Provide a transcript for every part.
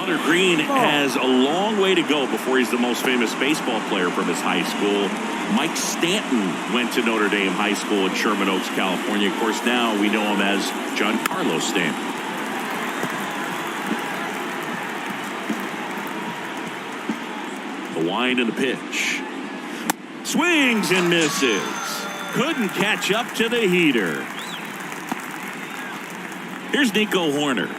Green has a long way to go before he's the most famous baseball player from his high school. Mike Stanton went to Notre Dame High School in Sherman Oaks, California. Of course, now we know him as Giancarlo Stanton. The wind and the pitch. Swings and misses. Couldn't catch up to the heater. Here's Nico Horner.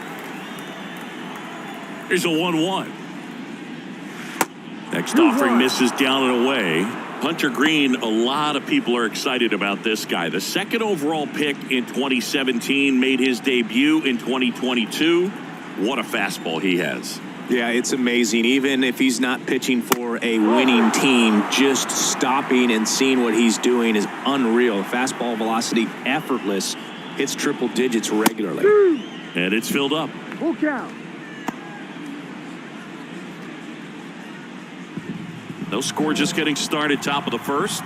Here's a 1-1. Next offering misses down and away. Hunter Green, a lot of people are excited about this guy. The second overall pick in 2017, made his debut in 2022. What a fastball he has. Yeah, it's amazing. Even if he's not pitching for a winning team, just stopping and seeing what he's doing is unreal. Fastball velocity, effortless. Hits triple digits regularly. And it's filled up. Full count. No score, just getting started, top of the first.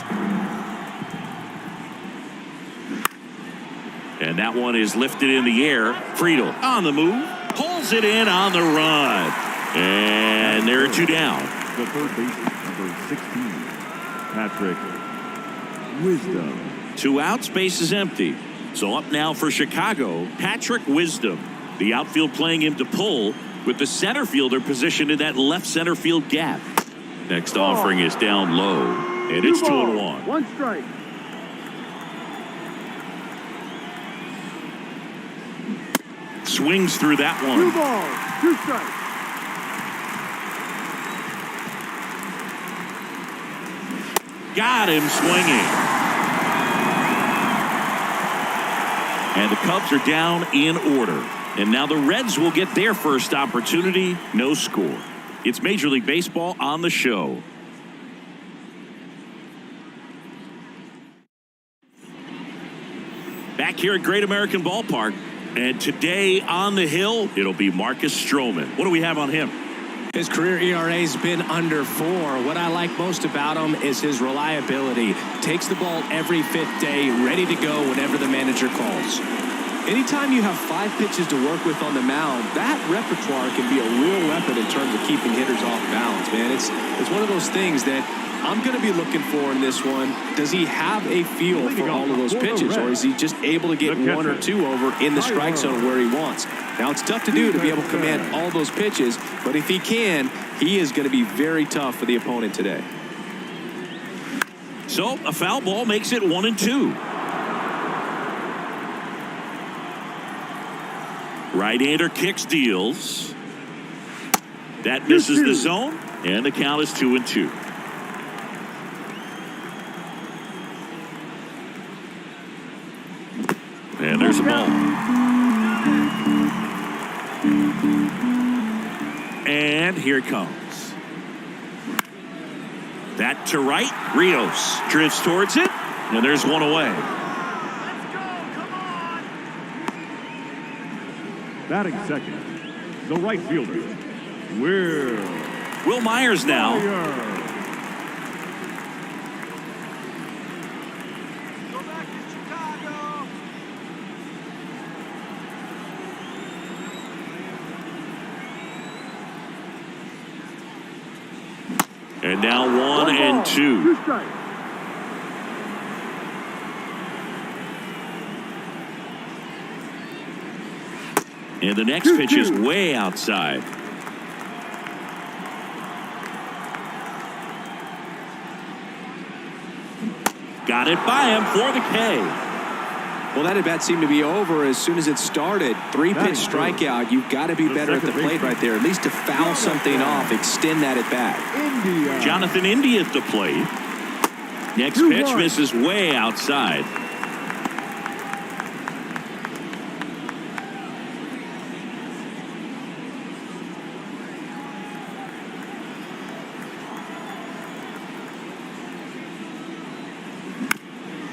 And that one is lifted in the air. Friedel on the move, pulls it in on the run. And there are two down. The third baseman, number 16, Patrick Wisdom. 2 outs, base is empty. So up now for Chicago, Patrick Wisdom. The outfield playing him to pull, with the center fielder positioned in that left center field gap. Next offering is down low, and it's 2-1. 1 strike. Swings through that one. 2 balls, 2 strikes. Got him swinging. And the Cubs are down in order. And now the Reds will get their first opportunity. No score. It's Major League Baseball on the show. Back here at Great American Ballpark. And today on the hill, it'll be Marcus Stroman. What do we have on him? His career ERA has been under 4. What I like most about him is his reliability. Takes the ball every 5th day, ready to go whenever the manager calls. Anytime you have 5 pitches to work with on the mound, that repertoire can be a real weapon in terms of keeping hitters off balance, man. It's one of those things that I'm going to be looking for in this one. Does he have a feel for all of those pitches, or is he just able to get 1 or 2 over in the strike zone where he wants? Now, it's tough to do to be able to command all those pitches, but if he can, he is going to be very tough for the opponent today. So, a foul ball makes it 1-2. Right-hander kicks, deals. That misses the zone, and the count is 2-2. And there's a ball. And here it comes. That to right. Rios drifts towards it, and there's one away. Batting second, the right fielder, Will Myers now. Go back to Chicago. And now 1-2. 2 strikes. And the next pitch is way outside. Got it by him for the K. Well, that at bat seemed to be over as soon as it started. 3-pitch strikeout. You've got to be better at the plate right there, at least to foul something off, extend that at bat. Jonathan India at the plate. Next pitch misses way outside.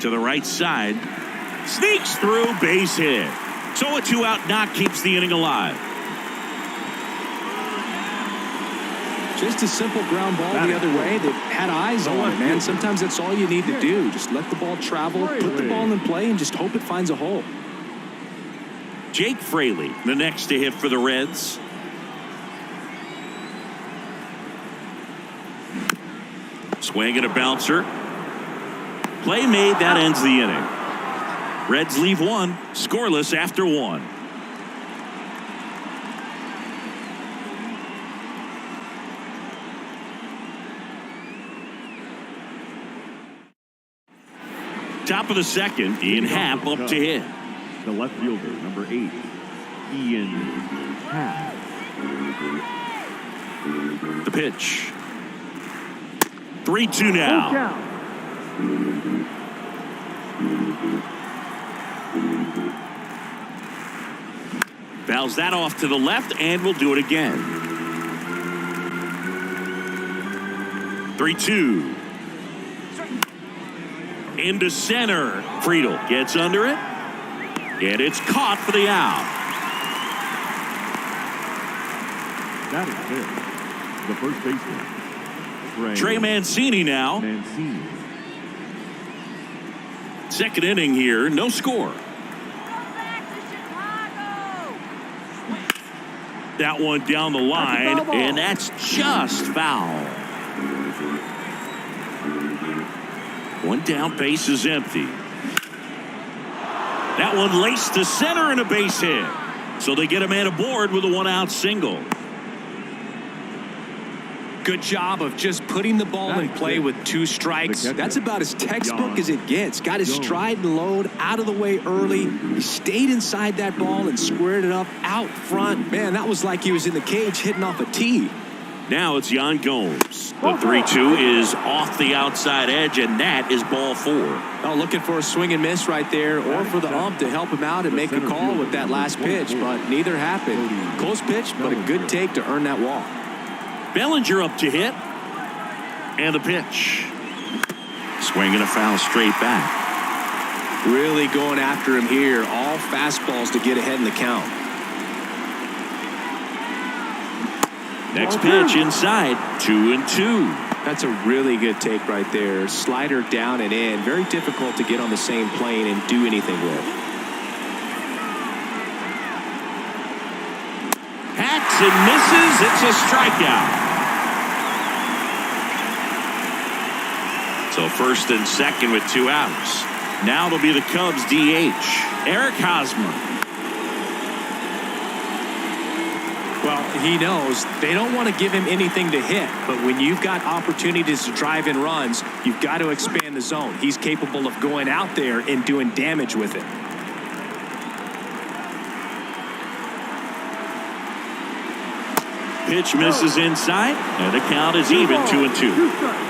To the right side. Sneaks through, base hit. So a 2-out knock keeps the inning alive. Just a simple ground ball the other way that had eyes on it, man. Sometimes that's all you need to do. Just let the ball travel, put the ball in play, and just hope it finds a hole. Jake Fraley, the next to hit for the Reds. Swing and a bouncer. Play made. That ends the inning. Reds leave one, scoreless after one. Top of the second, Ian Happ up to hit. The left fielder, number 8, Ian Happ. The pitch. 3-2 now. Fouls that off to the left, and we'll do it again. 3-2. Into center. Friedel gets under it. And it's caught for the out. That is it. The first baseman, Trey Mancini now. Mancini. Second inning here, no score. That one down the line, and that's just foul. One down, base is empty. That one laced to center and a base hit. So they get a man aboard with a one-out single. Good job of just putting the ball in play with 2 strikes. That's about as textbook as it gets. Got his stride and load out of the way early. He stayed inside that ball and squared it up out front. Man, that was like he was in the cage hitting off a tee. Now it's Yan Gomes. The 3-2 is off the outside edge, and that is ball 4. Oh, looking for a swing and miss right there, or for the ump to help him out and make a call with that last pitch, but neither happened. Close pitch, but a good take to earn that walk. Bellinger up to hit. And the pitch. Swing and a foul straight back. Really going after him here. All fastballs to get ahead in the count. Next pitch inside. 2-2. That's a really good take right there. Slider down and in. Very difficult to get on the same plane and do anything with. Hacks and misses. It's a strikeout. So first and second with 2 outs. Now it'll be the Cubs DH, Eric Hosmer. Well, he knows they don't want to give him anything to hit, but when you've got opportunities to drive in runs, you've got to expand the zone. He's capable of going out there and doing damage with it. Pitch misses inside, and the count is even 2-2.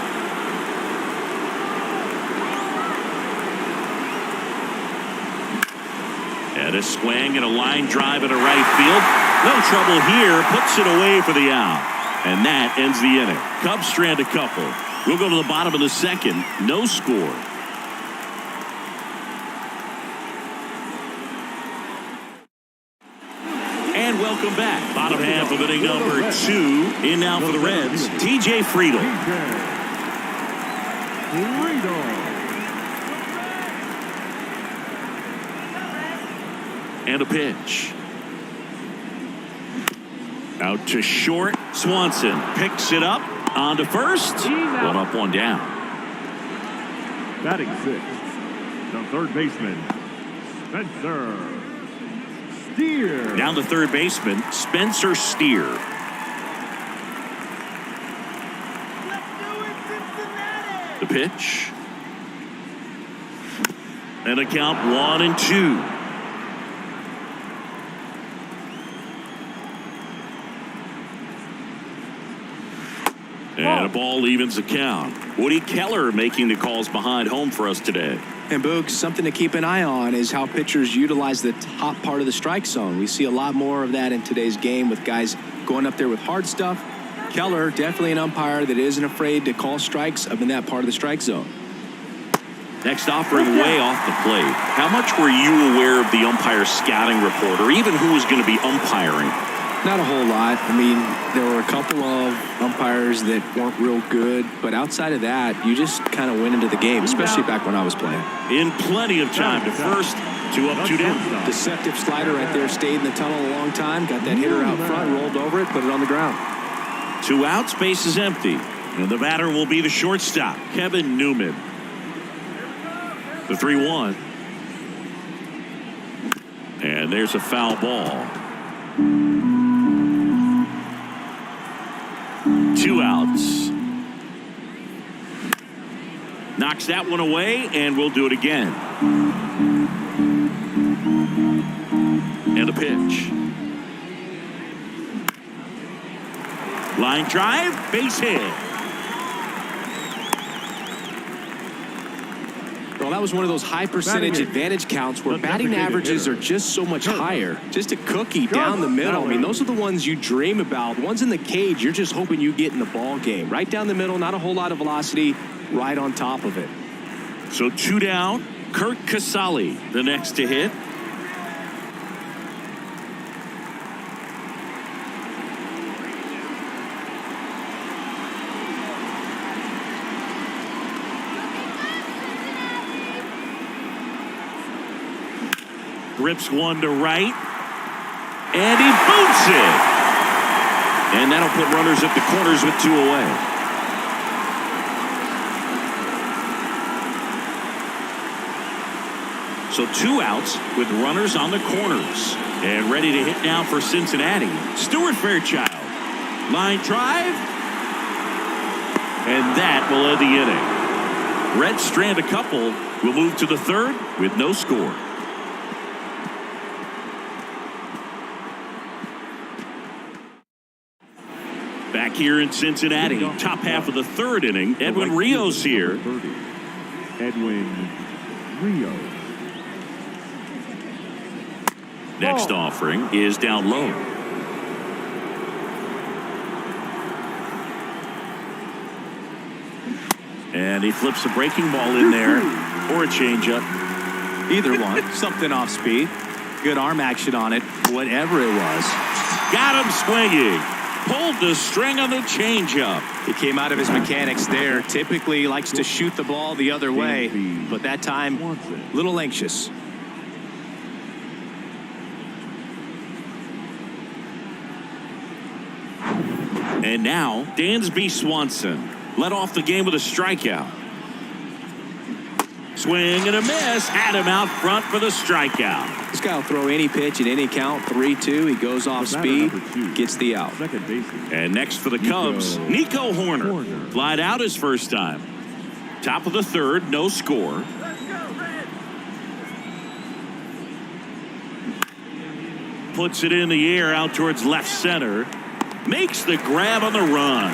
And a swing and a line drive into right field. No trouble here. Puts it away for the out. And that ends the inning. Cubs strand a couple. We'll go to the bottom of the second. No score. And welcome back. Bottom half of inning number 2. In now for the Reds, TJ Friedel. And a pitch. Out to short. Swanson picks it up. On to first. 1 up, 1 down. Batting 6th, the third baseman, Spencer Steer. Down the third baseman, Spencer Steer. The pitch. And a count 1-2. And a ball evens the count. Woody Keller making the calls behind home for us today. And Boog, something to keep an eye on is how pitchers utilize the top part of the strike zone. We see a lot more of that in today's game with guys going up there with hard stuff. Keller, definitely an umpire that isn't afraid to call strikes up in that part of the strike zone. Next offering way off the plate. How much were you aware of the umpire scouting report, or even who was going to be umpiring? Not a whole lot. I mean, there were a couple of umpires that weren't real good, but outside of that, you just kind of went into the game, especially back when I was playing. In plenty of time to first. 2 up, 2 down. Deceptive slider right there, stayed in the tunnel a long time, got that hitter out front, rolled over it, put it on the ground. 2 outs, base is empty. And the batter will be the shortstop, Kevin Newman. The 3-1. And there's a foul ball. 2 outs. Knocks that one away, and we'll do it again. And a pitch. Line drive, base hit. Well, that was one of those high percentage advantage counts where batting averages are just so much higher. Just a cookie down the middle. I mean, those are the ones you dream about. Ones in the cage, you're just hoping you get in the ball game. Right down the middle, not a whole lot of velocity, right on top of it. So 2 down. Kurt Casale, the next to hit. Rips one to right. And he boots it. And that'll put runners at the corners with 2 away. So 2 outs with runners on the corners. And ready to hit now for Cincinnati, Stuart Fairchild. Line drive. And that will end the inning. Reds strand a couple. We'll move to the 3rd with no score. Back here in Cincinnati, top half of the 3rd inning. Edwin Rios here. Edwin Rios. Next offering is down low. And he flips a breaking ball in there or a changeup. Either one. Something off speed. Good arm action on it. Whatever it was. Got him swinging. Pulled the string on the changeup. He came out of his mechanics there. Typically likes to shoot the ball the other way, but that time, a little anxious. And now, Dansby Swanson led off the game with a strikeout. Swing and a miss. Had him out front for the strikeout. This guy will throw any pitch at any count. 3-2. He goes off speed, gets the out. And next for the Cubs, Nico Horner. Flied out his first time. Top of the 3rd, no score. Puts it in the air out towards left center. Makes the grab on the run.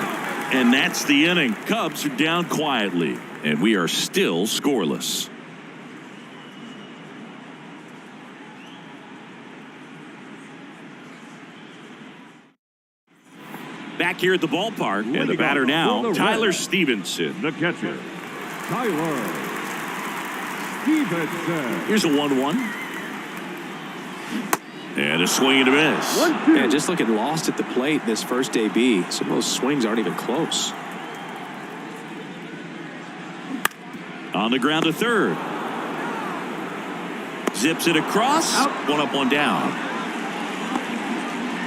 And that's the inning. Cubs are down quietly. And we are still scoreless. Back here at the ballpark, and the batter now, Tyler Stevenson. The catcher, Tyler Stevenson. Here's a 1-1. And a swing and a miss. Yeah, just looking lost at the plate this first AB. Some of those swings aren't even close. On the ground to 3rd. Zips it across. Out. 1 up, 1 down.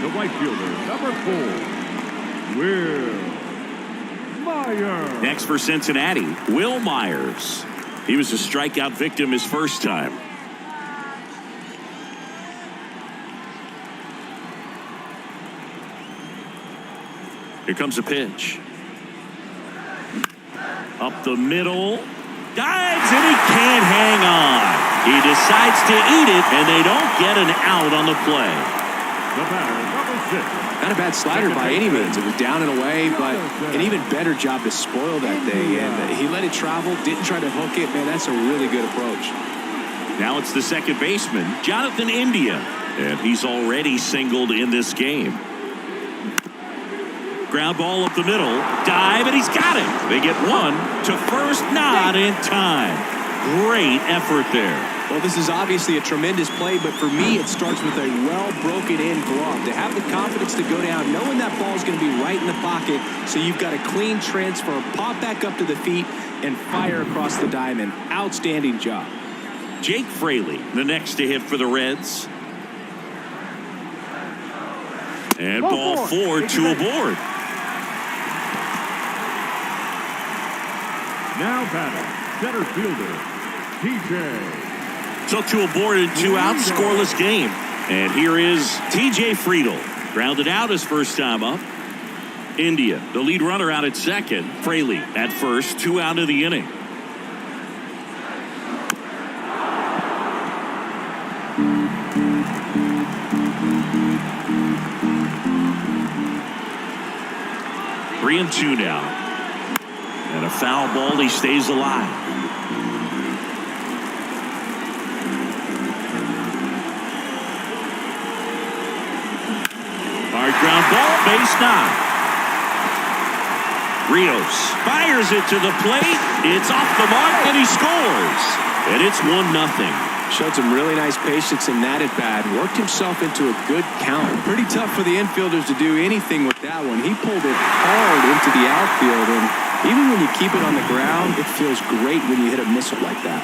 The right fielder, number 4, Will Myers. Next for Cincinnati, Will Myers. He was a strikeout victim his first time. Here comes a pitch. Up the middle. Dives and he can't hang on. He decides to eat it, and they don't get an out on the play. The batter, number 6. Not a bad slider by any means. It was down and away, but an even better job to spoil that thing. And he let it travel, didn't try to hook it. Man, that's a really good approach. Now it's the second baseman, Jonathan India. And he's already singled in this game. Ground ball up the middle. Dive, and he's got it. They get 1 to first, not in time. Great effort there. Well, this is obviously a tremendous play, but for me, it starts with a well-broken-in glove. To have the confidence to go down, knowing that ball is going to be right in the pocket, so you've got a clean transfer, pop back up to the feet, and fire across the diamond. Outstanding job. Jake Fraley, the next to hit for the Reds. And ball 4, 2 aboard. Now batting, center fielder, TJ. Took to a board and 2 outs, scoreless game. And here is TJ Friedel. Grounded out his first time up. India, the lead runner out at second. Fraley at first, 2 out of the inning. Three and 2 now. And a foul ball, he stays alive. Hard ground ball, base knock. Rios fires it to the plate. It's off the mark and he scores. And it's 1-0. Showed some really nice patience in that at bat. Worked himself into a good count. Pretty tough for the infielders to do anything with that one. He pulled it hard into the outfield, and even when you keep it on the ground, it feels great when you hit a missile like that.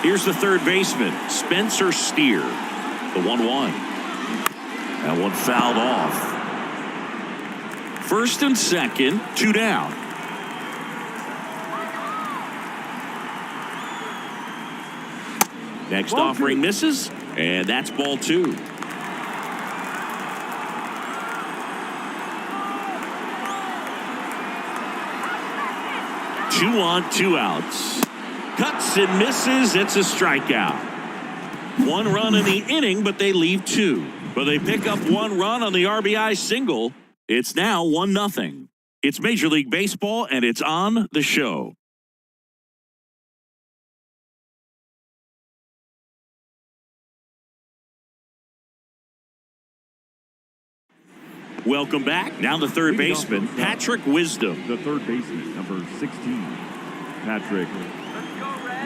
Here's the third baseman, Spencer Steer. The 1-1. That one fouled off. First and second, 2 down. Next offering misses, and that's ball 2. Two on, 2 outs. Cuts and misses. It's a strikeout. 1 run in the inning, but they leave 2. But they pick up 1 run on the RBI single. It's now 1-0. It's Major League Baseball, and it's on the show. Welcome back. Now the third baseman, Patrick Wisdom. The third baseman, number 16, Patrick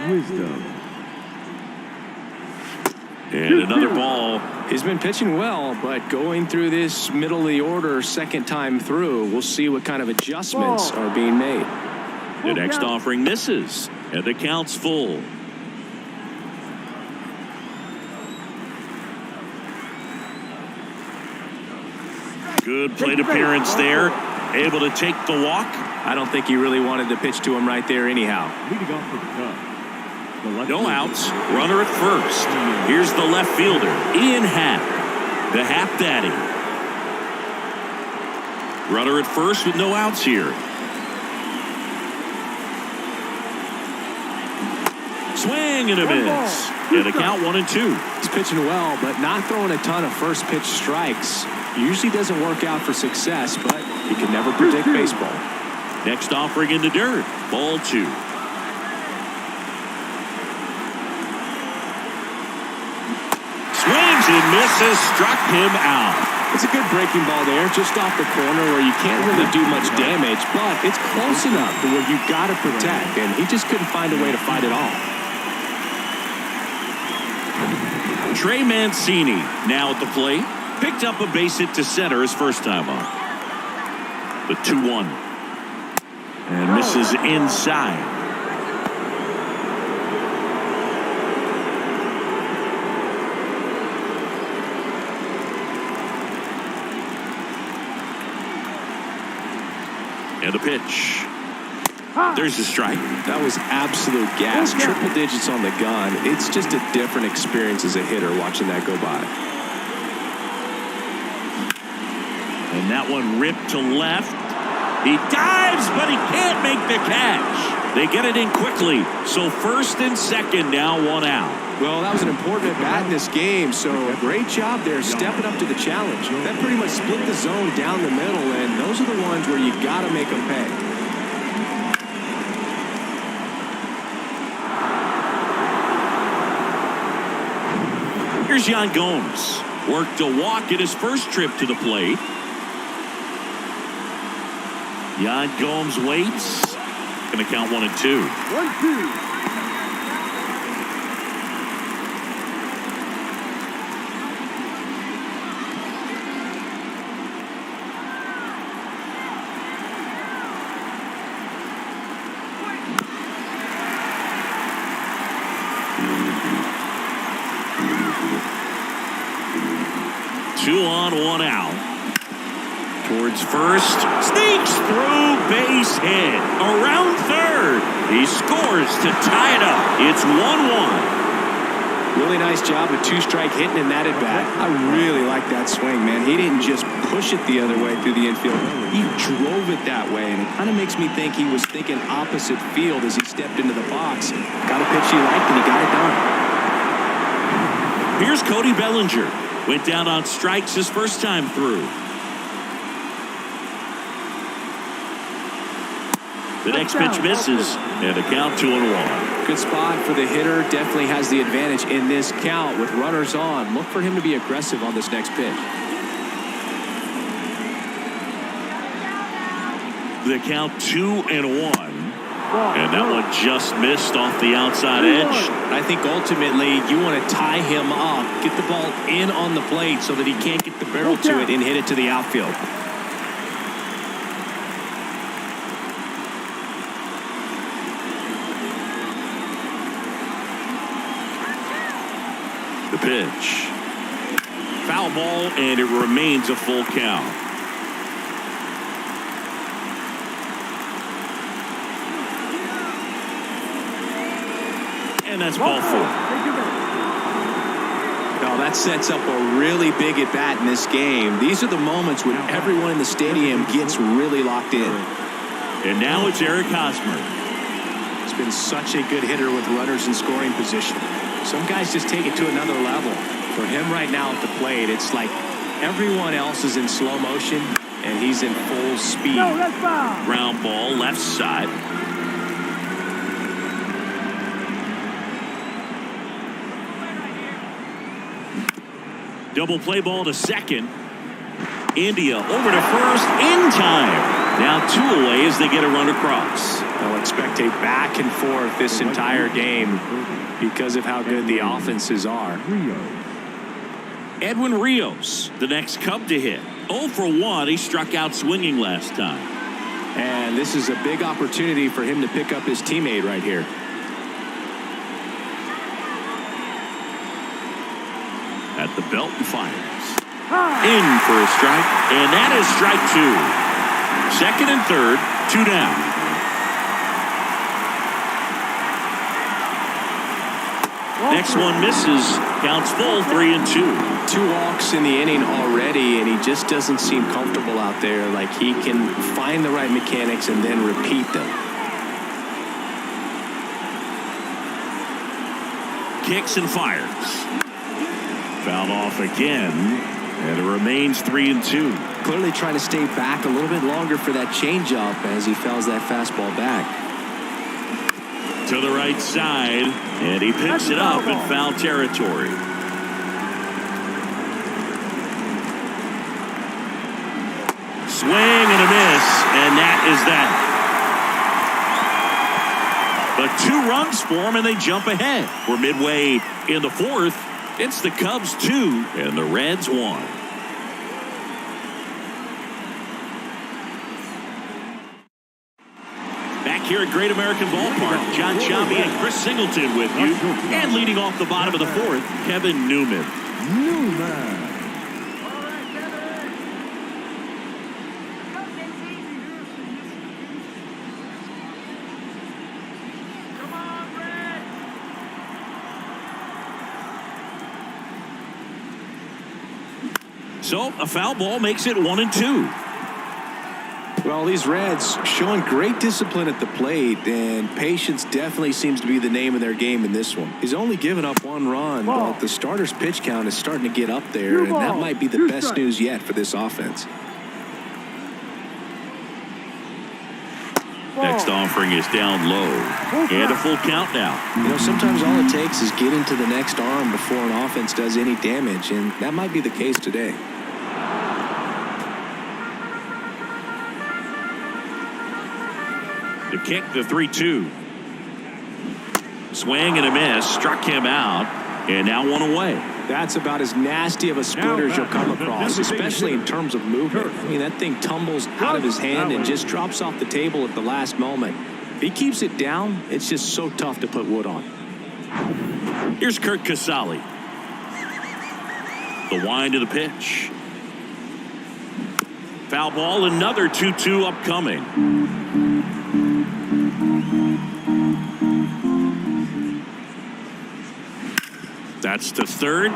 Wisdom. And another ball. He's been pitching well, but going through this middle of the order second time through, we'll see what kind of adjustments are being made. The next offering misses, and the count's full. Good plate appearance there. Able to take the walk. I don't think he really wanted to pitch to him right there anyhow. Leading off for the Cubs. No outs. Runner at first. Here's the left fielder, Ian Happ, the Happ Daddy. Runner at first with no outs here. Swing and a miss. And a count 1-2. He's pitching well, but not throwing a ton of first pitch strikes. Usually doesn't work out for success, but you can never predict baseball. Next offering in the dirt. Ball 2. Swings and misses. Struck him out. It's a good breaking ball there, just off the corner where you can't really do much damage, but it's close enough to where you've got to protect, and he just couldn't find a way to fight it off. Trey Mancini now at the plate. Picked up a base hit to center his first time up. The 2-1. And misses inside. And a pitch. There's a strike. That was absolute gas. Triple digits on the gun. It's just a different experience as a hitter watching that go by. And that one ripped to left. He dives, but he can't make the catch. They get it in quickly. So first and second, now 1 out. Well, that was an important at-bat in this game, so great job there stepping up to the challenge. That pretty much split the zone down the middle, and those are the ones where you got to make them pay. Here's Yan Gomes. Worked a walk in his first trip to the plate. Yan Gomes waits. Going to count 1-2. 1-2. Two on, 1 out. Towards first. Sneaks through. base hit around third. He scores to tie it up. It's 1-1. Really nice job of two-strike hitting in that at-bat. I really like that swing, man. He didn't just push it the other way through the infield. He drove it that way, and it kind of makes me think he was thinking opposite field as he stepped into the box. Got a pitch he liked, and he got it done. Here's Cody Bellinger. Went down on strikes his first time through. The next pitch misses, and a count 2-1. Good spot for the hitter. Definitely has the advantage in this count with runners on. Look for him to be aggressive on this next pitch. The count 2-1. And that one just missed off the outside edge. I think ultimately you want to tie him up, get the ball in on the plate so that he can't get the barrel to it and hit it to the outfield. The pitch. Foul ball, and it remains a full count. And that's ball 4. Now that sets up a really big at bat in this game. These are the moments when everyone in the stadium gets really locked in. And now it's Eric Hosmer. He's been such a good hitter with runners in scoring position. Some guys just take it to another level. For him right now at the plate, it's like everyone else is in slow motion and he's in full speed. Ground ball left side. Double play ball to second. India over to first in time. Now 2 away as they get a run across. I'll expect a back and forth this entire game because of how good the offenses are. Edwin Rios, the next Cub to hit. 0 for 1. He struck out swinging last time. And this is a big opportunity for him to pick up his teammate right here. At the belt and fires. In for a strike, and that is strike 2. Second and third, 2 down. Next one misses. Counts full, 3-2. 2 walks in the inning already, and he just doesn't seem comfortable out there. Like he can find the right mechanics and then repeat them. Kicks and fires. Fouled off again, and it remains 3-2. Clearly trying to stay back a little bit longer for that changeup as he fouls that fastball back. To the right side, and he picks it up in foul territory. Swing and a miss, and that is that. But 2 runs for him, and they jump ahead. We're midway in the 4th. It's the Cubs 2 and the Reds 1. Back here at Great American Ballpark, John Chambi and Chris Singleton with you. And leading off the bottom of the 4th, Kevin Newman. So a foul ball makes it 1-2. Well, these Reds showing great discipline at the plate, and patience definitely seems to be the name of their game in this one. He's only given up 1 run, but the starter's pitch count is starting to get up there, and that might be the best news yet for this offense. Next offering is down low, and a full count now. You know, sometimes all it takes is getting to the next arm before an offense does any damage, and that might be the case today. The kick, the 3-2. Swing and a miss, struck him out, and now 1 away. That's about as nasty of a splitter as you'll come across, especially in terms of movement. I mean, that thing tumbles out of his hand and just drops off the table at the last moment. If he keeps it down, it's just so tough to put wood on. Here's Kurt Casale. The wind of the pitch. Foul ball, another 2-2 upcoming. That's to third.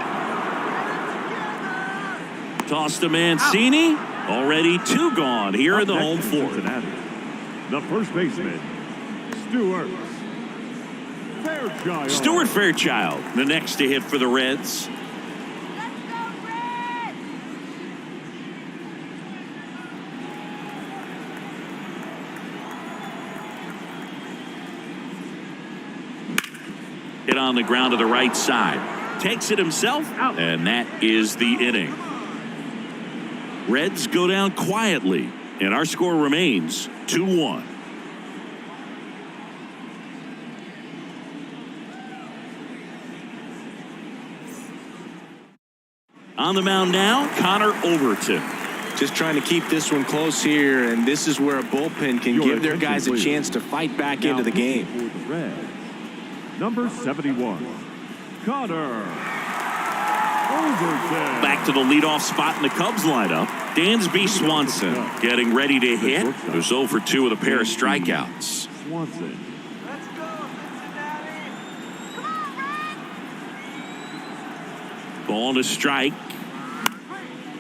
Toss to Mancini. Already 2 gone here in the home fourth. The first baseman, Stuart Fairchild, the next to hit for the Reds. Hit on the ground to the right side. Takes it himself, and that is the inning. Reds go down quietly, and our score remains 2-1. On the mound now, Connor Overton. Just trying to keep this one close here, and this is where a bullpen can give their guys a chance to fight back into the game. For the Reds, number 71, Connor Overton. Back to the leadoff spot in the Cubs lineup. Dansby Swanson getting ready to hit. There's 0 for 2 with a pair of strikeouts. Swanson. Ball to strike.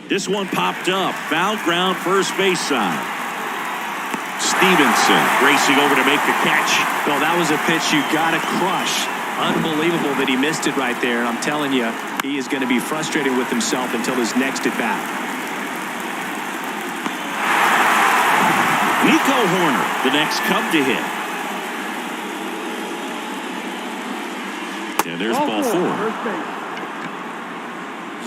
This one popped up. Foul ground, first base side. Stevenson racing over to make the catch. Well, that was a pitch you got to crush. Unbelievable that he missed it right there. And I'm telling you, he is going to be frustrated with himself until his next at bat. Nico Horner, the next Cub to hit. And there's ball 4.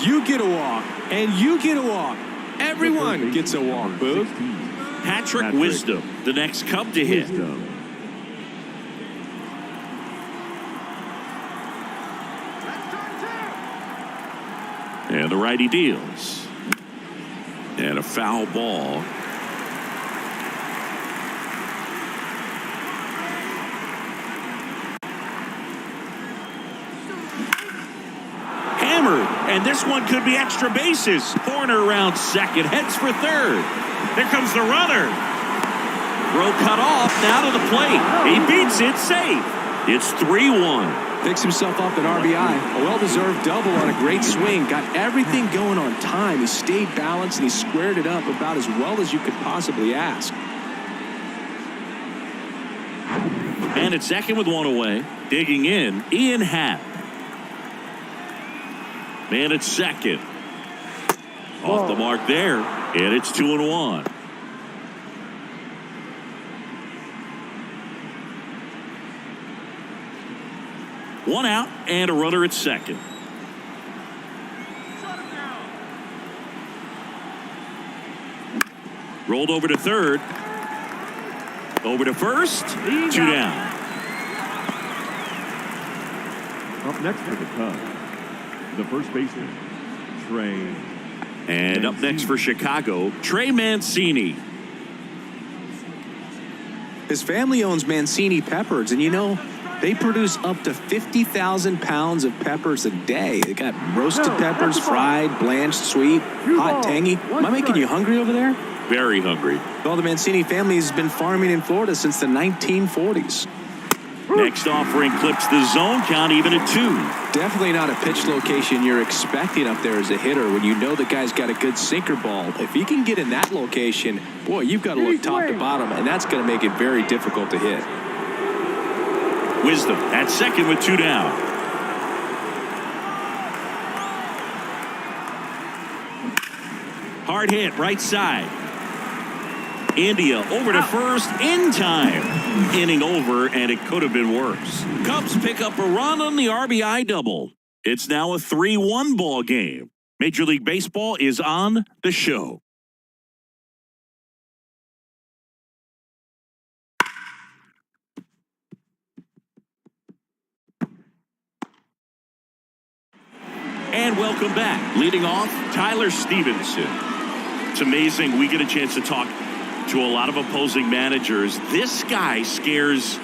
You get a walk, and you get a walk. Everyone gets a walk, Boo. Patrick Wisdom, the next Cub to hit. And the righty deals. And a foul ball. Hammered, and this one could be extra bases. Horner around second, heads for third. There comes the runner. Throw cut off, now to the plate. He beats it, safe. It's 3-1. Picks himself up an RBI. A well-deserved double on a great swing. Got everything going on time. He stayed balanced, and he squared it up about as well as you could possibly ask. And at second with 1 away. Digging in, Ian Happ. Man at second. Off the mark there. And it's 2-1. One out and a runner at second. Rolled over to third. Over to first. 2 down. Up next for the Cubs, the first baseman, Trey. And up next for Chicago, Trey Mancini. His family owns Mancini Peppers, and you know, they produce up to 50,000 pounds of peppers a day. They got roasted peppers, fried, blanched, sweet, hot, tangy. Am I making you hungry over there? Very hungry. Well, the Mancini family has been farming in Florida since the 1940s. Next offering clips the zone count even at 2. Definitely not a pitch location you're expecting up there as a hitter when you know the guy's got a good sinker ball. If he can get in that location, boy, you've got to look top to bottom, and that's going to make it very difficult to hit. Wisdom at second with 2 down. Hard hit, right side. India over to first in time. Inning over, and it could have been worse. Cubs pick up a run on the RBI double. It's now a 3-1 ball game. Major League Baseball is on the show. And welcome back. Leading off, Tyler Stevenson. It's amazing we get a chance to talk to a lot of opposing managers. This guy scares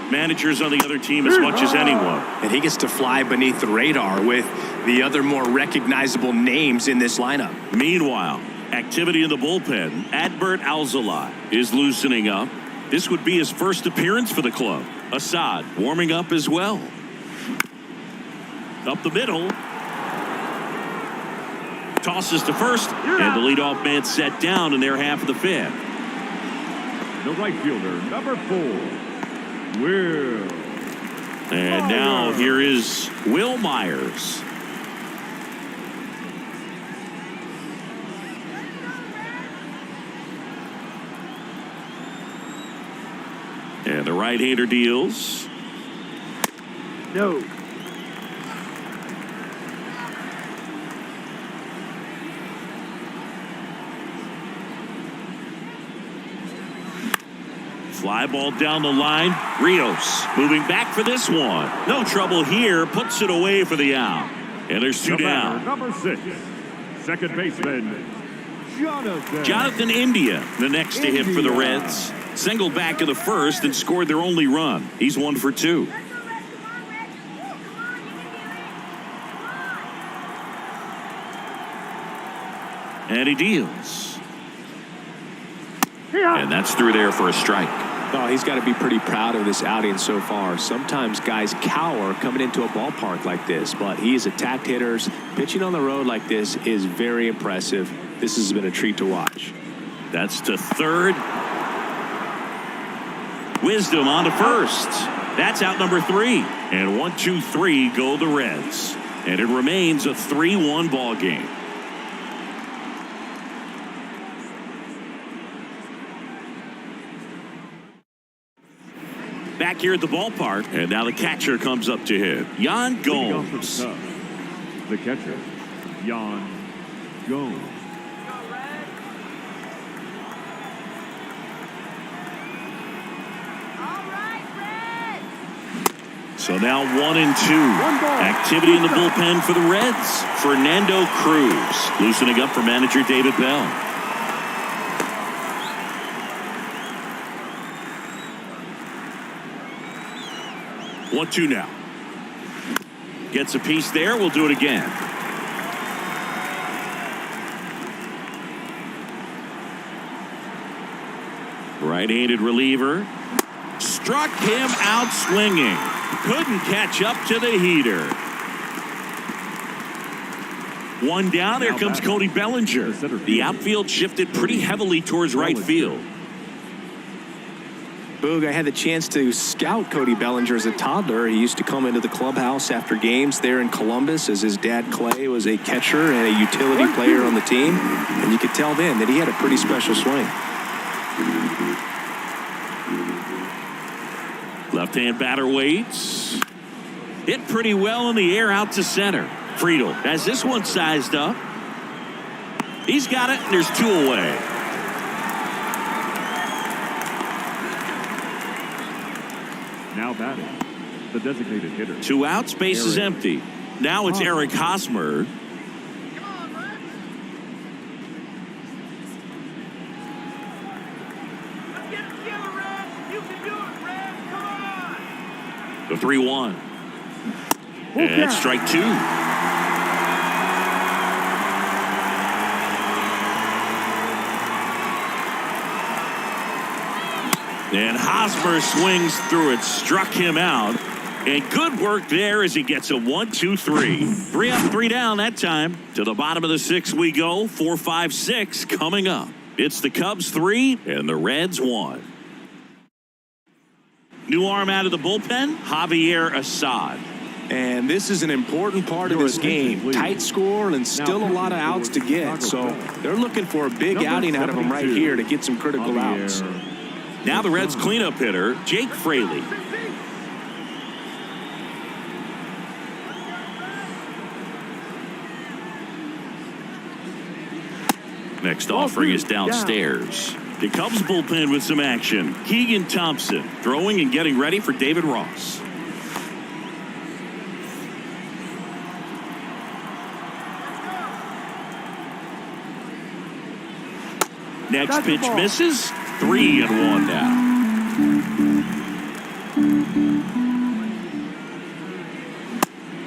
managers on the other team as much as anyone. And he gets to fly beneath the radar with the other more recognizable names in this lineup. Meanwhile, Activity in the bullpen. Adbert Alzolay is loosening up. This would be his first appearance for the club. Assad warming up as well. Up the middle. Tosses to first, and the leadoff man set down in their half of the fifth. The right fielder, number 4, Will. And now here is Will Myers. And the right-hander deals. No. Fly ball down the line. Rios moving back for this one. No trouble here. Puts it away for the out. And there's 2 down. Number 6, second baseman, Jonathan India, the next to hit for the Reds. Singled back in the first and scored their only run. He's 1 for 2. And he deals. And that's through there for a strike. Oh, he's got to be pretty proud of this outing so far. Sometimes guys cower coming into a ballpark like this, but he's attacked hitters. Pitching on the road like this is very impressive. This has been a treat to watch. That's to third. Wisdom on to first. That's out number 3. And 1, 2, 3 go the Reds. And it remains a 3-1 ball game. Back here at the ballpark, and now the catcher comes up to hit. Yan Gomes. The catcher, Yan Gomes. So now 1 and 2. Activity in the bullpen for the Reds. Fernando Cruz loosening up for manager David Bell. One, 2 now. Gets a piece there. We'll do it again. Right-handed reliever. Struck him out swinging. Couldn't catch up to the heater. 1 down. Here comes Cody Bellinger. The outfield shifted pretty heavily towards right field. Boog, I had the chance to scout Cody Bellinger as a toddler. He used to come into the clubhouse after games there in Columbus, as his dad Clay was a catcher and a utility player on the team. And you could tell then that he had a pretty special swing. Left-hand batter waits. Hit pretty well in the air out to center. Friedel has this one sized up. He's got it, and there's 2 away. Now batting, the designated hitter. 2 outs, base is empty. Now it's Eric Hosmer. The 3-1. And strike 2. And Hosmer swings through it, struck him out. And good work there as he gets a 1, 2, 3. 3 up, 3 down that time. To the bottom of the 6th we go. 4, 5, 6 coming up. It's the Cubs 3 and the Reds 1. New arm out of the bullpen, Javier Assad. And this is an important part of this game. Tight score and still a lot of outs to get. So they're looking for a big outing out of him right here to get some critical outs. Now the Reds cleanup hitter, Jake Fraley. Next offering is downstairs. The Cubs bullpen with some action. Keegan Thompson throwing and getting ready for David Ross. Next pitch misses. 3-1 now.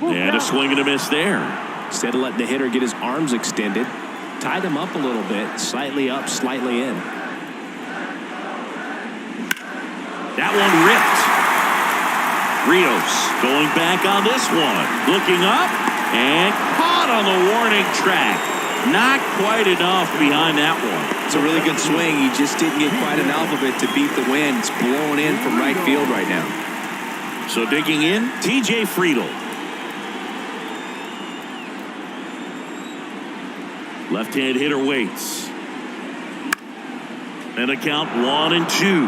And a swing and a miss there. Instead of letting the hitter get his arms extended, tied him up a little bit, slightly up, slightly in. That one ripped. Rios going back on this one. Looking up and caught on the warning track. Not quite enough behind that one. It's a really good swing. He just didn't get quite enough of it to beat the wind. It's blowing in from right field right now. So digging in, TJ Friedel. Left-hand hitter waits. And a count 1-2.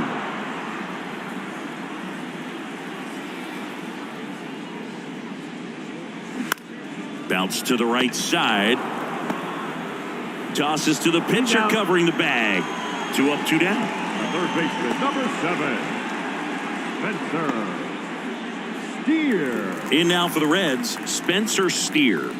Bounce to the right side. Tosses to the pitcher covering the bag. 2 up, 2 down. Third baseman, number 7, Spencer Steer. In now for the Reds, Spencer Steer.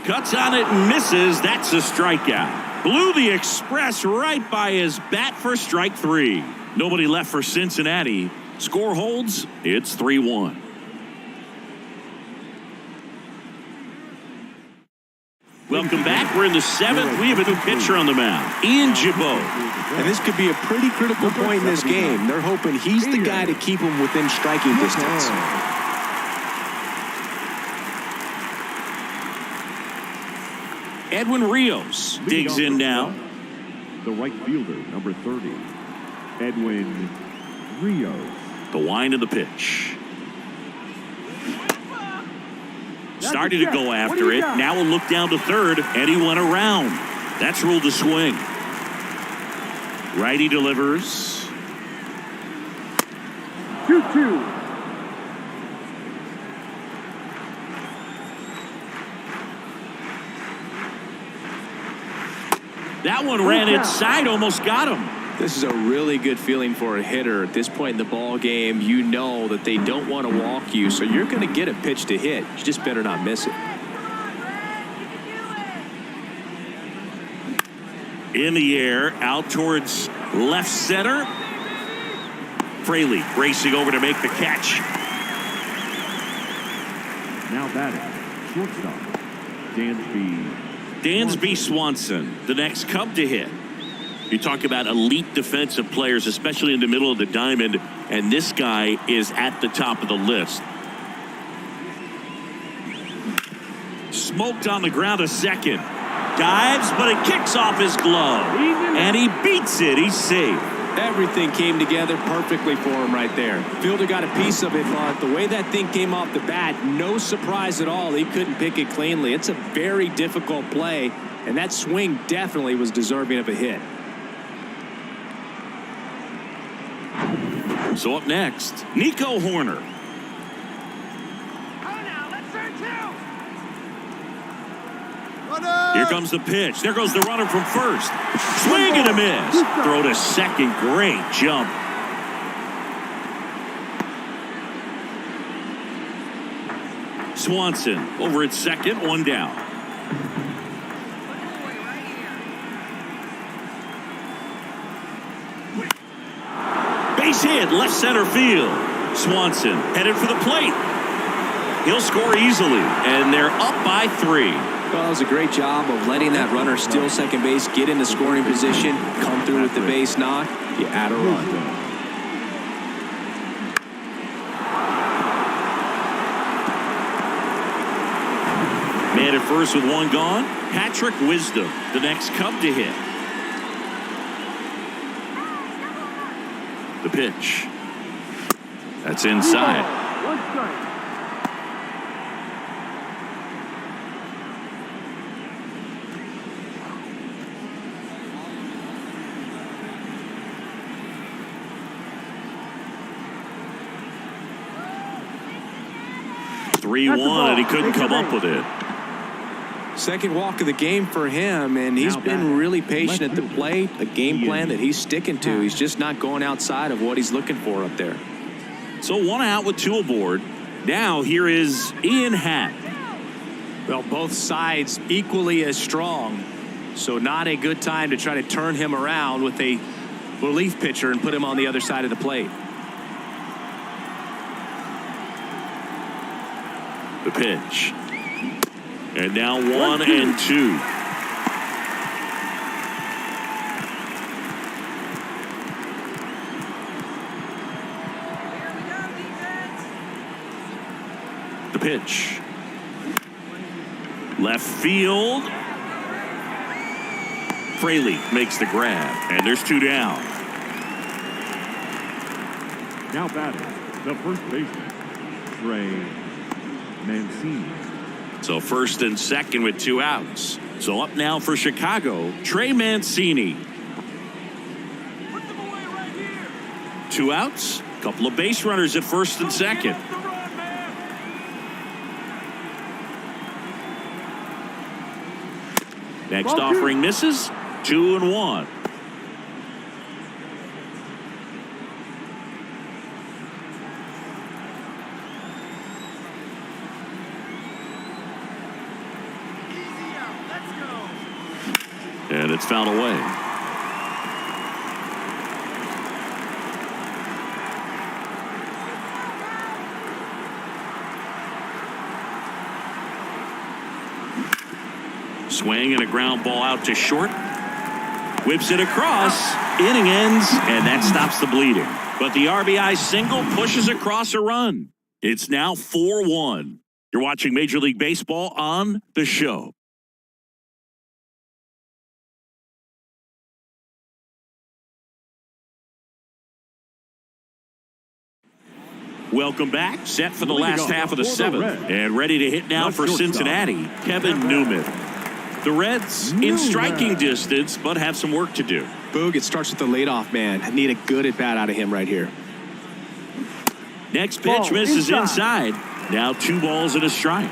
Cuts on it and misses. That's a strikeout. Blew the express right by his bat for strike 3. Nobody left for Cincinnati. Score holds. It's 3-1. Welcome back. We're in the 7th. We have a new pitcher on the mound, Ian Gibaut. And this could be a pretty critical point in this game. They're hoping he's the guy to keep them within striking distance. Edwin Rios digs in now. The right fielder, number 30, Edwin Rios. The wind of the pitch. Started to go after it. Now a look down to third, and he went around. That's ruled a swing. Righty delivers. 2-2. That one ran inside, almost got him. This is a really good feeling for a hitter at this point in the ball game. You know that they don't want to walk you, so you're going to get a pitch to hit. You just better not miss it. In the air, out towards left center. Fraley racing over to make the catch. Now batting, shortstop, Dansby Swanson, the next Cub to hit. You talk about elite defensive players, especially in the middle of the diamond, and this guy is at the top of the list. Smoked on the ground a second. Dives, but it kicks off his glove. And he beats it. He's safe. Everything came together perfectly for him right there. Fielder got a piece of it, but the way that thing came off the bat, no surprise at all. He couldn't pick it cleanly. It's a very difficult play, and that swing definitely was deserving of a hit. So up next, Nico Horner. Here comes the pitch. There goes the runner from first. Swing and a miss. Throw to second. Great jump. Swanson over at second. 1 down. Base hit. Left center field. Swanson headed for the plate. He'll score easily. And they're up by 3. Well, it was a great job of letting that runner steal second base, get into scoring position, come through with the base knock. You add a run. Man at first with 1 gone. Patrick Wisdom, the next Cub to hit. The pitch. That's inside. 1 strike. And he couldn't come up with it. Second walk of the game for him, and he's been really patient at the plate. A game plan that he's sticking to. He's just not going outside of what he's looking for up there. So 1 out with 2 aboard. Now here is Ian Happ. Well, both sides equally as strong. So not a good time to try to turn him around with a relief pitcher and put him on the other side of the plate. The pitch. And now 1-2. The pitch. Left field. Fraley makes the grab, and there's 2 down. Now batting, the first baseman, Trey Mancini. So first and second with 2 outs. So up now for Chicago, Trey Mancini. 2 outs, couple of base runners at first and second. Next offering misses. 2-1. And it's fouled away. Swing and a ground ball out to short. Whips it across. Inning ends, and that stops the bleeding. But the RBI single pushes across a run. It's now 4-1. You're watching Major League Baseball on the show. Welcome back. Set for the last half of the 7th. And ready to hit now for Cincinnati, Kevin Newman. The Reds in striking distance, but have some work to do. Boog, it starts with the leadoff man. I need a good at-bat out of him right here. Next pitch misses inside. Now 2 balls and a strike.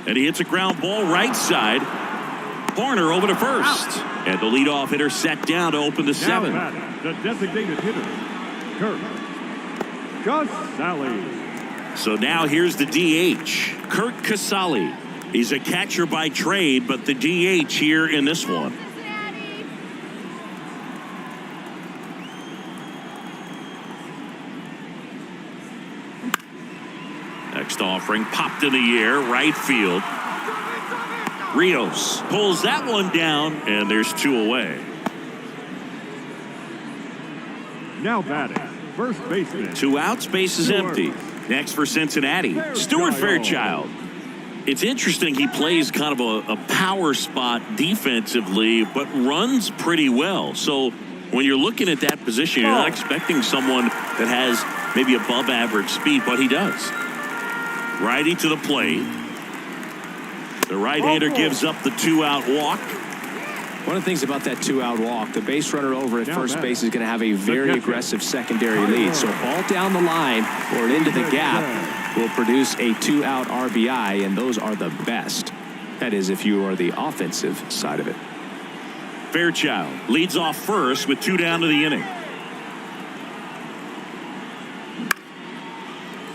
And he hits a ground ball right side. Corner over to first. And the leadoff hitter set down to open the 7th. The designated hitter, Kurt Casale. So now here's the DH, Kurt Casale. He's a catcher by trade, but the DH here in this one. Next offering popped in the air, right field. Rios pulls that one down, and there's 2 away. Now batting, first baseman. 2 outs, base is empty. Next for Cincinnati, Stuart Fairchild. It's interesting, he plays kind of a power spot defensively, but runs pretty well. So when you're looking at that position, you're not expecting someone that has maybe above average speed, but he does. Righty to the plate. The right-hander gives up the 2-out walk. One of the things about that 2-out walk, the base runner over at first base is going to have a very aggressive secondary lead. So a ball down the line or into the gap will produce a 2-out RBI, and those are the best. That is, if you are the offensive side of it. Fairchild leads off first with 2 down to the inning.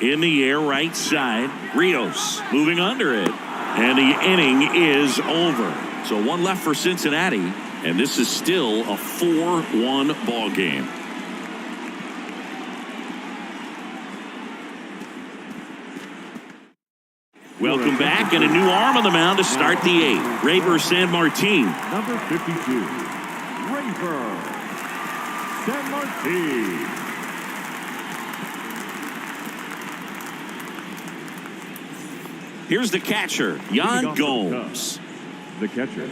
In the air, right side. Rios moving under it. And the inning is over. So 1 left for Cincinnati, and this is still a 4-1 ball game. Welcome back, and a new arm on the mound to start the 8th. Rayber San Martin. Number 52, Rayber San Martin. Here's the catcher, Yan Gomes. The catcher,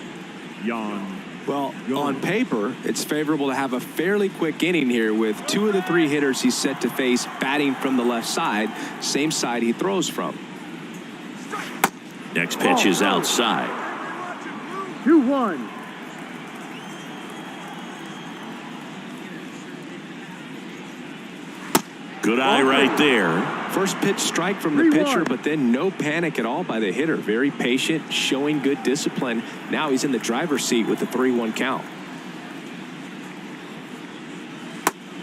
Yan. Well, on paper, it's favorable to have a fairly quick inning here with 2 of the 3 hitters he's set to face batting from the left side, same side he throws from. Next pitch is outside. 2-1. Good eye right there. First pitch strike from the pitcher, but then no panic at all by the hitter. Very patient, showing good discipline. Now he's in the driver's seat with the 3-1 count.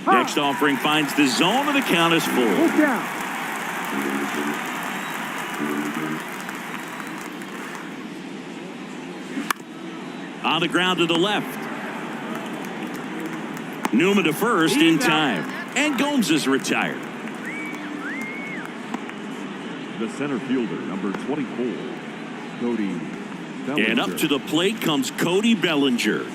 Next offering finds the zone, and the count is full. Down. On the ground to the left. Newman to first in time. And Gomes is retired. The center fielder, number 24, Cody Bellinger. And up to the plate comes Cody Bellinger.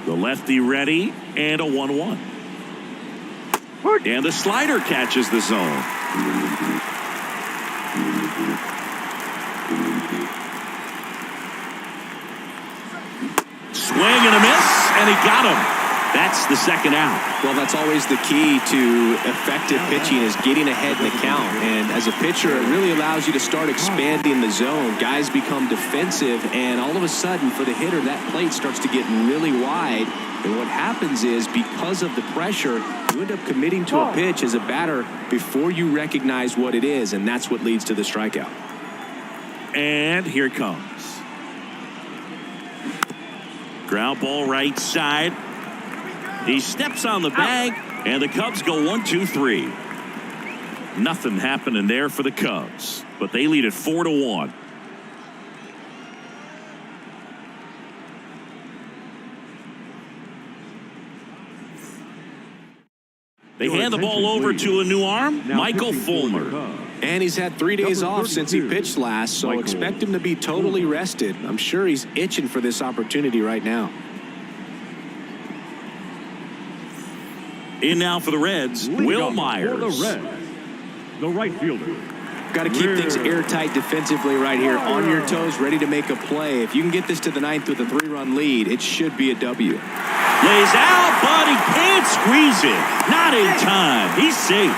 The lefty ready, and a 1-1. And the slider catches the zone. Swing and a miss, and he got him. That's the second out. Well, that's always the key to effective pitching, is getting ahead in the count. And as a pitcher, it really allows you to start expanding the zone. Guys become defensive, and all of a sudden, for the hitter, that plate starts to get really wide. And what happens is, because of the pressure, you end up committing to a pitch as a batter before you recognize what it is, and that's what leads to the strikeout. And here it comes. Ground ball right side. He steps on the bag, and the Cubs go 1-2-3. Nothing happening there for the Cubs, but they lead it 4-1. They hand the ball over to a new arm, Michael Fulmer. And he's had 3 days off since he pitched last, so expect him to be totally rested. I'm sure he's itching for this opportunity right now. In now for the Reds, Will Myers. For the Reds, the right fielder. Got to keep things airtight defensively right here. On your toes, ready to make a play. If you can get this to the ninth with a 3-run lead, it should be a W. Lays out, but he can't squeeze it. Not in time. He's safe.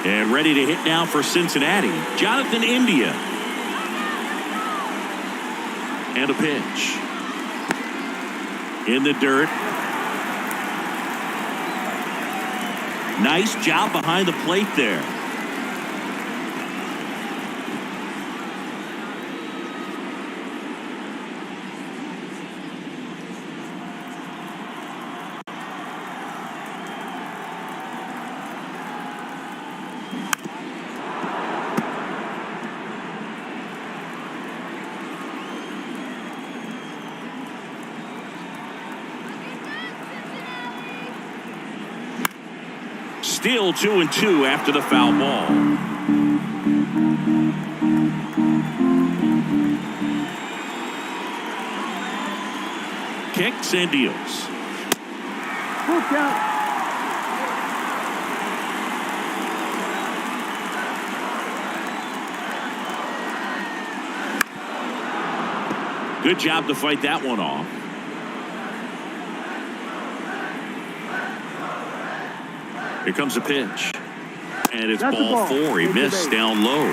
And ready to hit now for Cincinnati, Jonathan India. And a pitch. In the dirt. Nice job behind the plate there. Still 2-2 after the foul ball. Kicks and deals. Look out. Good job to fight that one off. Here comes a pitch. And it's ball 4. He missed down low.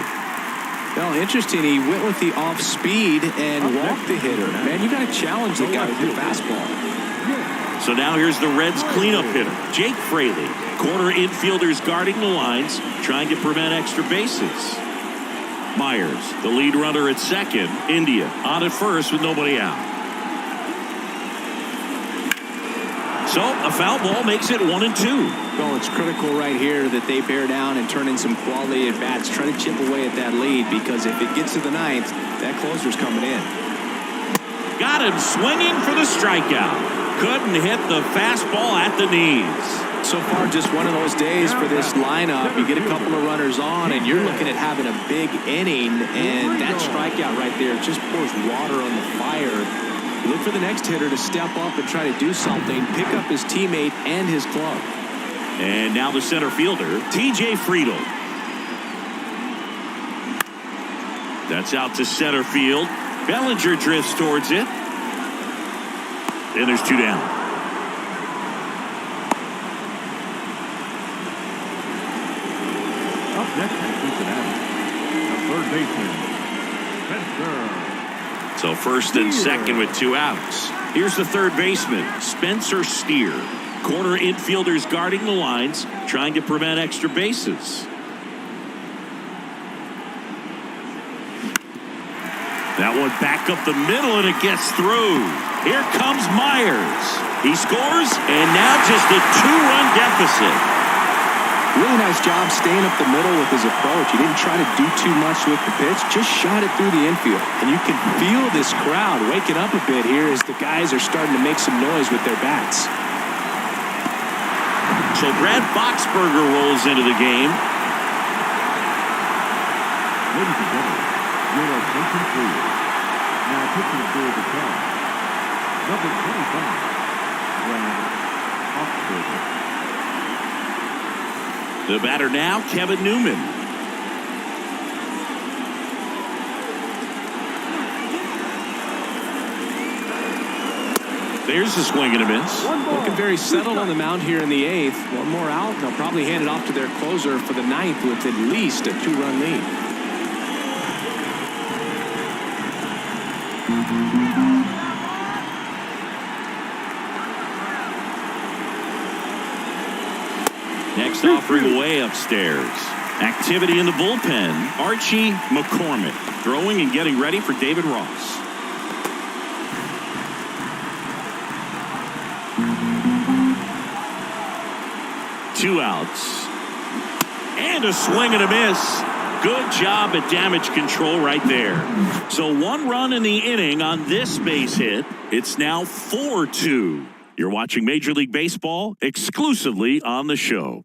Well, interesting. He went with the off speed and walked the hitter. Man, you got to challenge the guy with the fastball. So now here's the Reds cleanup hitter, Jake Fraley. Corner infielders guarding the lines, trying to prevent extra bases. Myers, the lead runner at second. India on at first with nobody out. So a foul ball makes it 1-2. Well, it's critical right here that they bear down and turn in some quality at bats, try to chip away at that lead, because if it gets to the ninth, that closer's coming in. Got him swinging for the strikeout. Couldn't hit the fastball at the knees. So far, just one of those days for this lineup. You get a couple of runners on, and you're looking at having a big inning, and that strikeout right there just pours water on the fire. You look for the next hitter to step up and try to do something, pick up his teammate and his glove. And now the center fielder, T.J. Friedel. That's out to center field. Bellinger drifts towards it. And there's 2 down. Up next in Cincinnati, the third baseman, Spencer. So first and second with 2 outs. Here's the third baseman, Spencer Steer. Corner infielders guarding the lines, trying to prevent extra bases. That one back up the middle, and it gets through. Here comes Myers. He scores, and now just a 2-run deficit. Really nice job staying up the middle with his approach. He didn't try to do too much with the pitch, just shot it through the infield. And you can feel this crowd waking up a bit here as the guys are starting to make some noise with their bats. So Brad Boxberger rolls into the game. Ladies and gentlemen, your attention please. Now pitching for the Cubs, number 25, Brad Boxberger. The batter now, Kevin Newman. There's a swing and a miss. Looking very settled on the mound here in the 8th. One more out. They'll probably hand it off to their closer for the 9th with at least a 2-run lead. Next offering way upstairs. Activity in the bullpen. Archie McCormick throwing and getting ready for David Ross. Two outs. And a swing and a miss. Good job at damage control right there. So 1 run in the inning on this base hit. It's now 4-2. You're watching Major League Baseball exclusively on the show.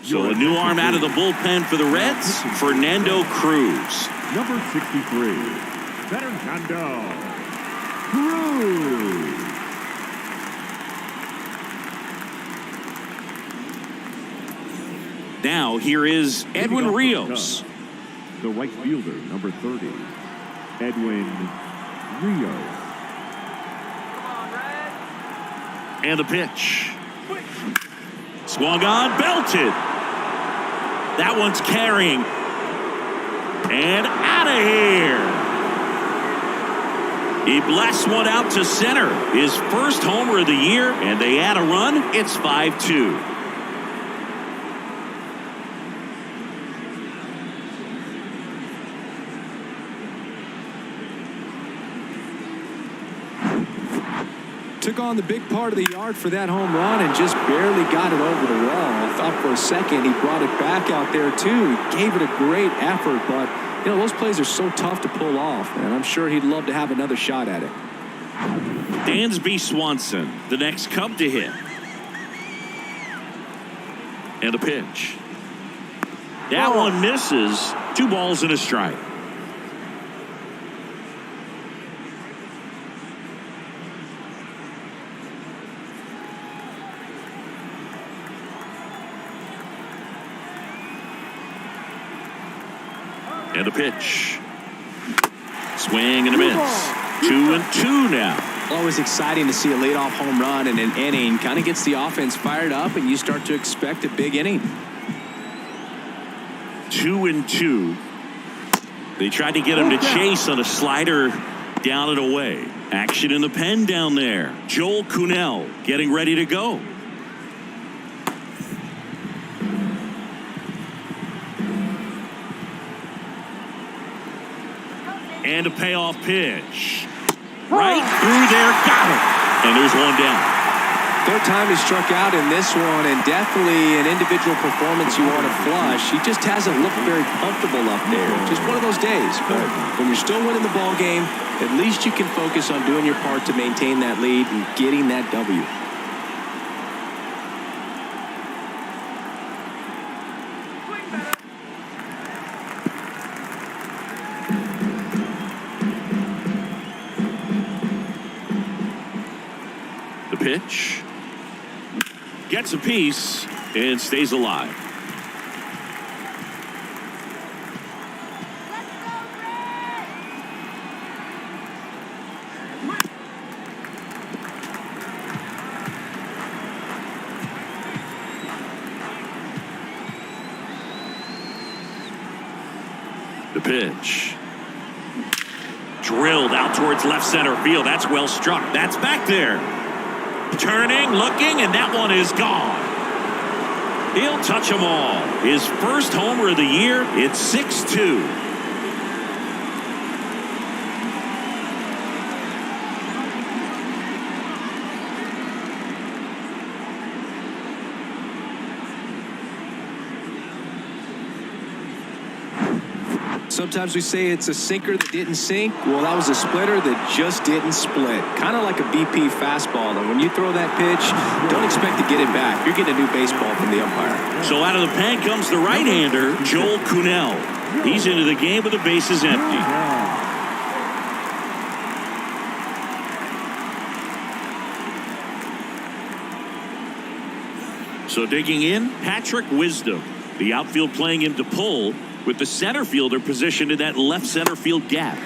So a new arm out of the bullpen for the Reds, Fernando Cruz. Number 63, Fernando Cruz. Now here is Edwin Rios. The right fielder, number 30, Edwin Rios. And the pitch. Swung on, belted. That one's carrying. And out of here. He blasts one out to center. His first homer of the year, and they add a run. It's 5-2. Took on the big part of the yard for that home run and just barely got it over the wall. I thought for a second he brought it back out there too. He gave it a great effort, but you know, those plays are so tough to pull off, and I'm sure he'd love to have another shot at it. Dansby Swanson, the next Cub to hit. And a pitch. That one misses. 2 balls and a strike. And a pitch. Swing and a miss. 2-2 now. Always exciting to see a leadoff home run in an inning. Kind of gets the offense fired up, and you start to expect a big inning. 2-2. They tried to get him to chase on a slider down and away. Action in the pen down there. Joel Kuhnel getting ready to go. And a payoff pitch. Right through there, got it. And there's one down. Third time he struck out in this one, and definitely an individual performance you want to flush. He just hasn't looked very comfortable up there. Just one of those days. But when you're still winning the ball game, at least you can focus on doing your part to maintain that lead and getting that W. Pitch. Gets a piece and stays alive. The pitch. Drilled out towards left center field. That's well struck. That's back there. Turning, looking, and that one is gone. He'll touch them all. His first homer of the year. It's 6-2. Sometimes we say it's a sinker that didn't sink. Well, that was a splitter that just didn't split. Kind of like a BP fastball. And when you throw that pitch, don't expect to get it back. You're getting a new baseball from the umpire. So out of the pen comes the right-hander, Joel Kuhnel. He's into the game with the bases empty. So digging in, Patrick Wisdom. The outfield playing him to pull, with the center fielder positioned in that left center field gap.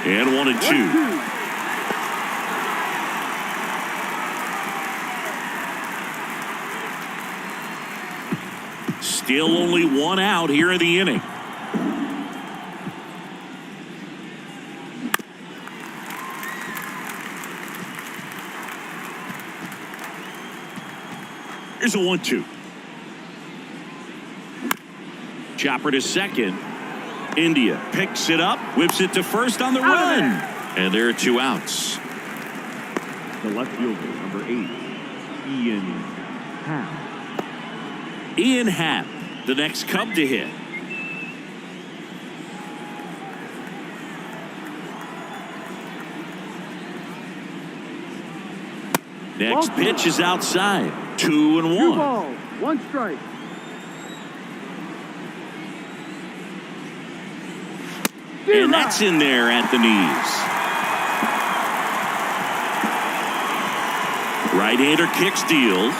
And 1-2. Still only one out here in the inning. Here's a 1-2. Chopper to second. India picks it up, whips it to first on the run. And there are 2 outs. The left fielder, number 8, Ian Happ. Ian Happ, the next Cub to hit. Next pitch is outside. 2-1. 2 balls, 1 strike. And that's in there at the knees. Right-hander kicks, deals.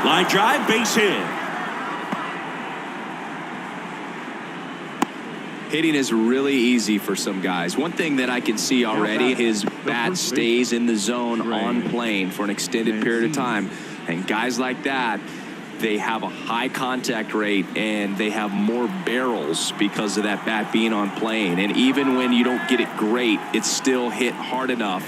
Line drive, base hit. Hitting is really easy for some guys. One thing that I can see already, his bat stays in the zone on plane for an extended period of time. And guys like that, they have a high contact rate and they have more barrels because of that bat being on plane. And even when you don't get it great, it's still hit hard enough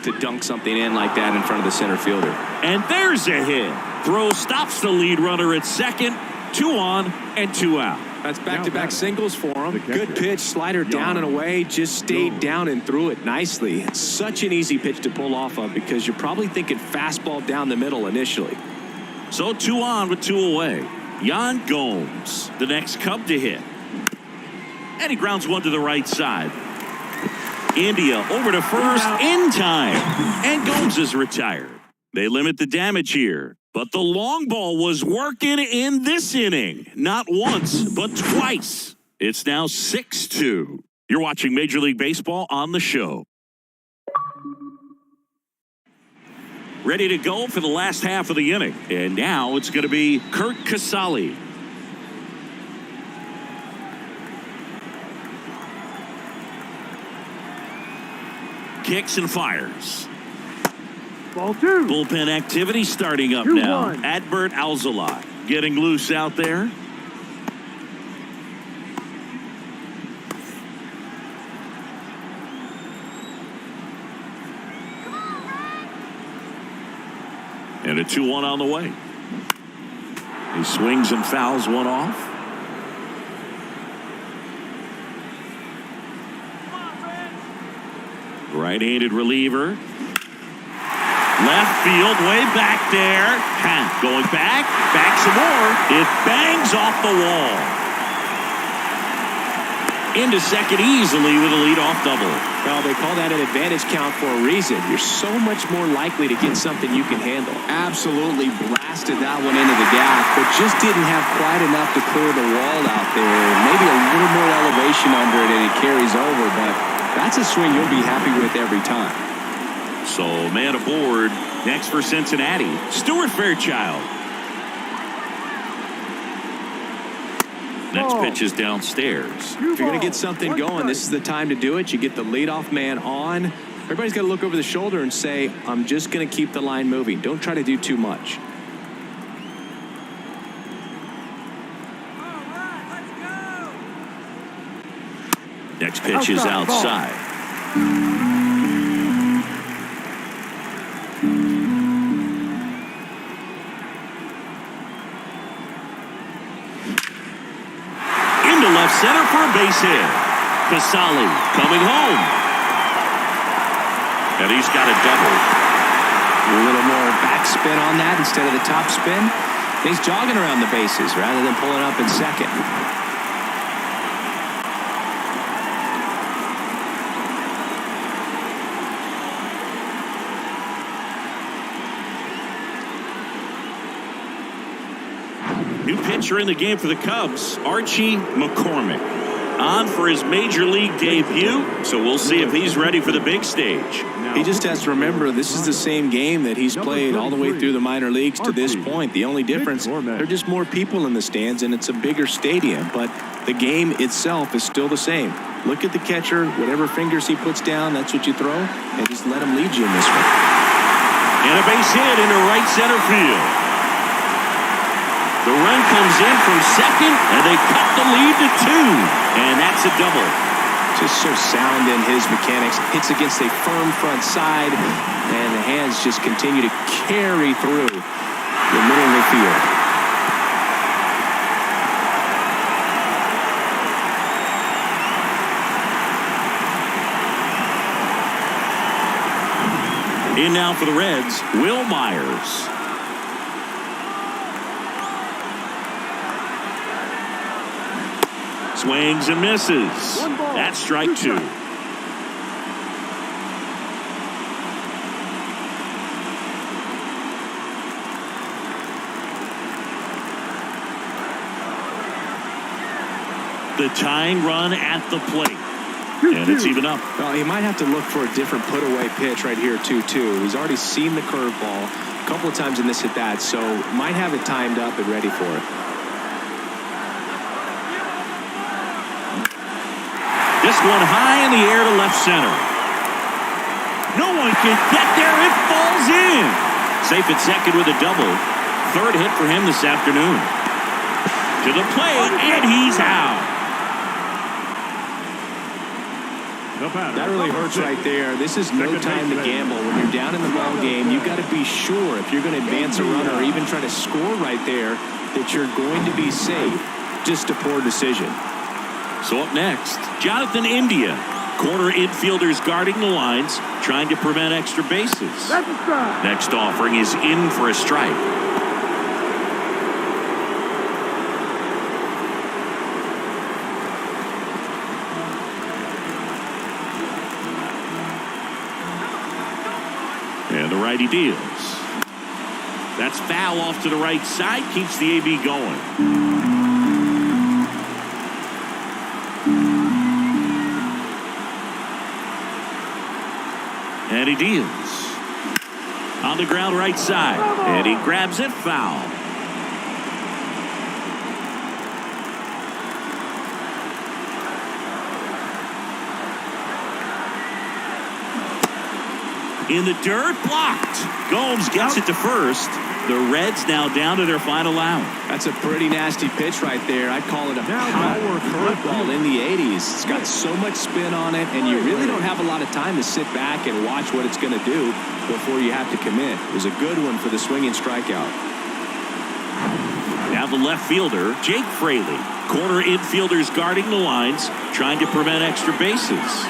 to dunk something in like that in front of the center fielder. And there's a hit. Throw stops the lead runner at second. 2 on and 2 out. That's back-to-back singles for him. Good pitch, slider down and away, just stayed down and threw it nicely. It's such an easy pitch to pull off of because you're probably thinking fastball down the middle initially. So 2 on with 2 away. Yan Gomes, the next Cub to hit. And he grounds one to the right side. India over to first in time. And Gomes is retired. They limit the damage here. But the long ball was working in this inning. Not once, but twice. It's now 6-2. You're watching Major League Baseball on the show. Ready to go for the last half of the inning. And now it's going to be Curt Casali. Kicks and fires. Ball 2. Bullpen activity starting up 2-1. now. Adbert Alzolot getting loose out there. And a 2-1 on the way. He swings and fouls one off. Right-handed reliever. Left field, way back there. Going back some more. It bangs off the wall. Into second easily with a leadoff double. Well, they call that an advantage count for a reason. You're so much more likely to get something you can handle. Absolutely blasted that one into the gap, but just didn't have quite enough to clear the wall out there. Maybe a little more elevation under it and it carries over, but that's a swing you'll be happy with every time. So man aboard. Next for Cincinnati, Stuart Fairchild. Next pitch is downstairs. If you're going to get something going, this is the time to do it. You get the leadoff man on. Everybody's got to look over the shoulder and say, I'm just going to keep the line moving. Don't try to do too much. Next pitch is outside. base hit. Casali coming home. And he's got a double. A little more backspin on that instead of the top spin. He's jogging around the bases rather than pulling up in second. New pitcher in the game for the Cubs, Archie McCormick, on for his major league debut, so we'll see if he's ready for the big stage. He just has to remember this is the same game that he's played all the way through the minor leagues to this point. The only difference, there are just more people in the stands and it's a bigger stadium, but the game itself is still the same. Look at the catcher, whatever fingers he puts down, that's what you throw, and just let him lead you in this one. And a base hit into right center field. The run comes in from second, and they cut the lead to 2. And that's a double. Just so sound in his mechanics. Hits against a firm front side, and the hands just continue to carry through the middle of the field. In now for the Reds, Will Myers. Swings and misses. That's strike 2. The tying run at the plate. And it's even up. Well, he might have to look for a different put-away pitch right here, 2-2. He's already seen the curveball a couple of times in this at-bat, so might have it timed up and ready for it. This one high in the air to left center. No one can get there. It falls in. Safe at second with a double. Third hit for him this afternoon. To the plate, and he's out. That really hurts right there. This is no time to gamble. When you're down in the ball game, you've got to be sure if you're going to advance a runner or even try to score right there that you're going to be safe. Just a poor decision. So up next, Jonathan India. Corner infielders guarding the lines, trying to prevent extra bases. That's a strike. Next offering is in for a strike. And the righty deals. That's foul off to the right side, keeps the AB going. And he deals. On the ground right side. And he grabs it foul. In the dirt, blocked. Gomes gets it to first. The Reds now down to their final out. That's a pretty nasty pitch right there. I call it a power curveball in the 80s. It's got so much spin on it, and you really don't have a lot of time to sit back and watch what it's going to do before you have to commit. It was a good one for the swinging strikeout. Now the left fielder, Jake Fraley. Corner infielders guarding the lines, trying to prevent extra bases.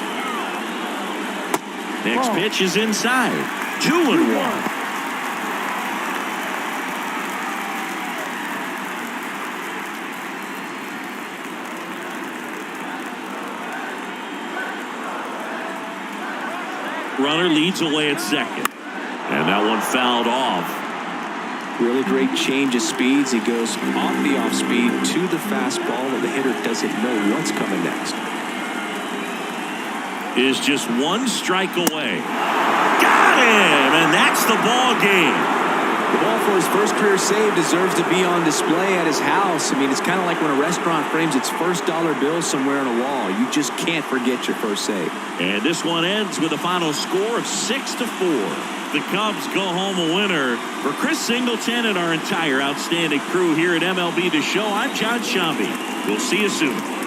Next pitch is inside. 2-1. Runner leads away at second. And that one fouled off. Really great change of speeds. He goes off the off speed to the fastball, and the hitter doesn't know what's coming next. Is just one strike away. Got him! And that's the ball game. The ball for his first career save deserves to be on display at his house. I mean, it's kind of like when a restaurant frames its first dollar bill somewhere on a wall. You just can't forget your first save. And this one ends with a final score of 6-4. The Cubs go home a winner. For Chris Singleton and our entire outstanding crew here at MLB The Show, I'm John Shambi. We'll see you soon.